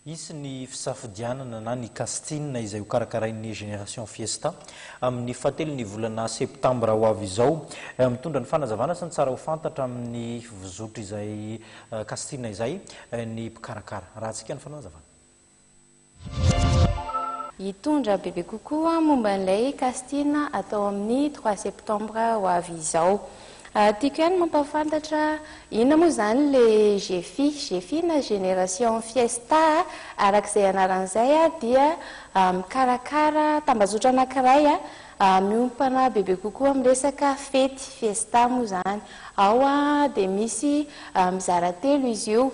Isy ny fisafidianana na ny casting izay ho karakarain'ny génération fiesta amin'ny fatelon'ny volana septambra ho avy izao mitondra ny fanazavana sy ny tsara ho fantatra amin'ny vozotry izay casting izay ny mpikarakara raha antsika ny fanazavana. Hitondra bebe kokoa momba n'ilay casting atao amin'ny 3 septambra ho avy izao. Tiako ihany mampafantatra inona moa zany le GFI na génération fiesta arak'izay anaran'izay dia mikarakara tambazotra anankiray miompana bebe kokoa amin'ny resaka fety fiesta moa zany. Ao dia misy mizara telo izy io,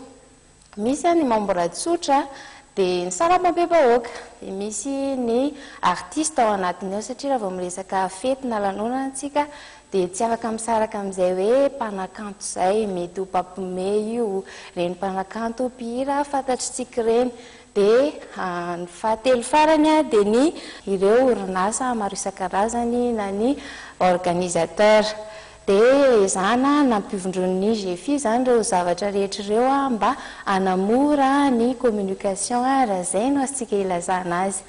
misy ny membre tsotra dia ny sarababem-bahoaka, dia misy ny artiste ao anatiny ao satria raha vao miresaka fety na lanonana antsika dia tsy afaka misaraka amin'izay hoe mpanakanto izay, mety ho mpampiome io, reny mpanakanto mpihira fantatritsika reny. Dia ny fahatelo farany dia ny ireo orinasa maro isan-karazany na ny organisateur. Dia izana nampivondron'ny GFI zany ireo zavatra rehetra ireo mba hanamora ny communication raha izay no asika ilazana azy.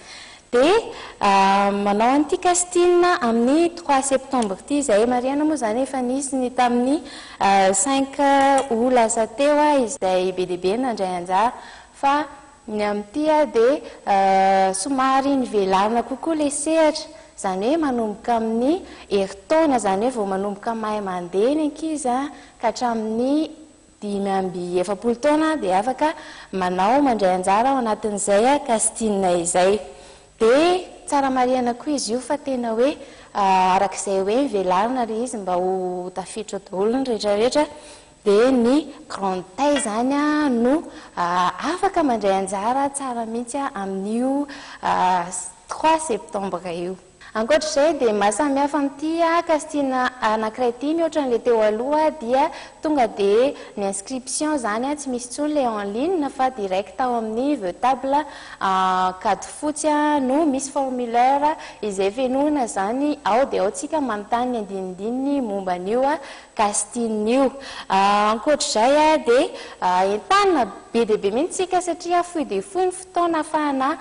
Dia manao an'ity casting amin'ny 3 septembre ity izay mariana moa zany efa nisy ny tamin'ny 5 o lasa teo izay be dia be nandray anjara fa ny amin'ity dia somary nivelarina kokoa le sehatra, zany hoe manomboka amin'ny heritaona, zany hoe vao manomboka mahay mandeha ny ankizy ka hatramin'ny 5 taona dia afaka manao mandray anjara ao anatin'izay casting izay. Dia tsara mariana koa izy io fa tena hoe arak'izay hoe velarina ry izy mba ho tafiditra daholo ny rehetrarehetra dia ny grande taille zany no afaka mandray anjara tsara mihitsy amin'io 3 septembre io. Ankoatr'izay dia mahasamy hafa amin'ity casting anankiray ity mihoatra n'ilay teo aloha dia tonga dia ny inscription zany tsy misy intsony ilay en ligne fa direct ao amin'ny vetable kady fotsy no misy formulaire izay fenoina zany ao dia ao tsika manontany andinindininy momba an'io casting io. Ankoatr'izay dia entanina be dia be mihitsy tsika satria fohy dia fohy ny fotoana ahafahana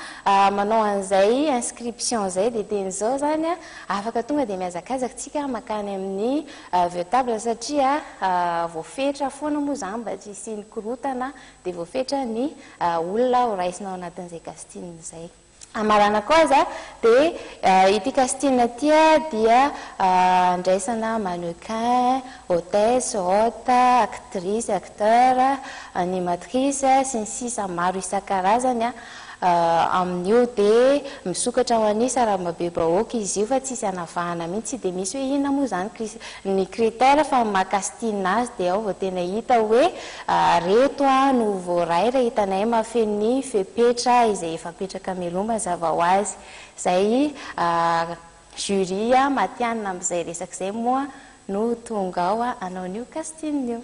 manao an'izay inscription izay dia teny izao zany afaka tonga dia mihazakazaka tsika makany amin'ny vetable satria voafetra foana moa zany mba tsy hisiany korotana dia voafetra ny olona ho raisinao anatin'izay casting izay. Amarana koa aza dia ity casting ity dia andraisana mannequin, hôtesse, hôte, actrice, acteur, animatrice sy ny sisa maro isan-karazany amin'io dia misokatra ho an'ny sarababem-bahoaka izy io fa tsisy hanavahana mihitsy dia misy hoe inona moa zany ny critère fa maha-casting azy dia ao vao tena hita hoe reto no voaray raha hitanay mahafeno ny fepetra izay efa petraka meloma mazava ho azy. Izay jury matianina amin'izay resaka izay moa no tonga ao hanao an'io casting io.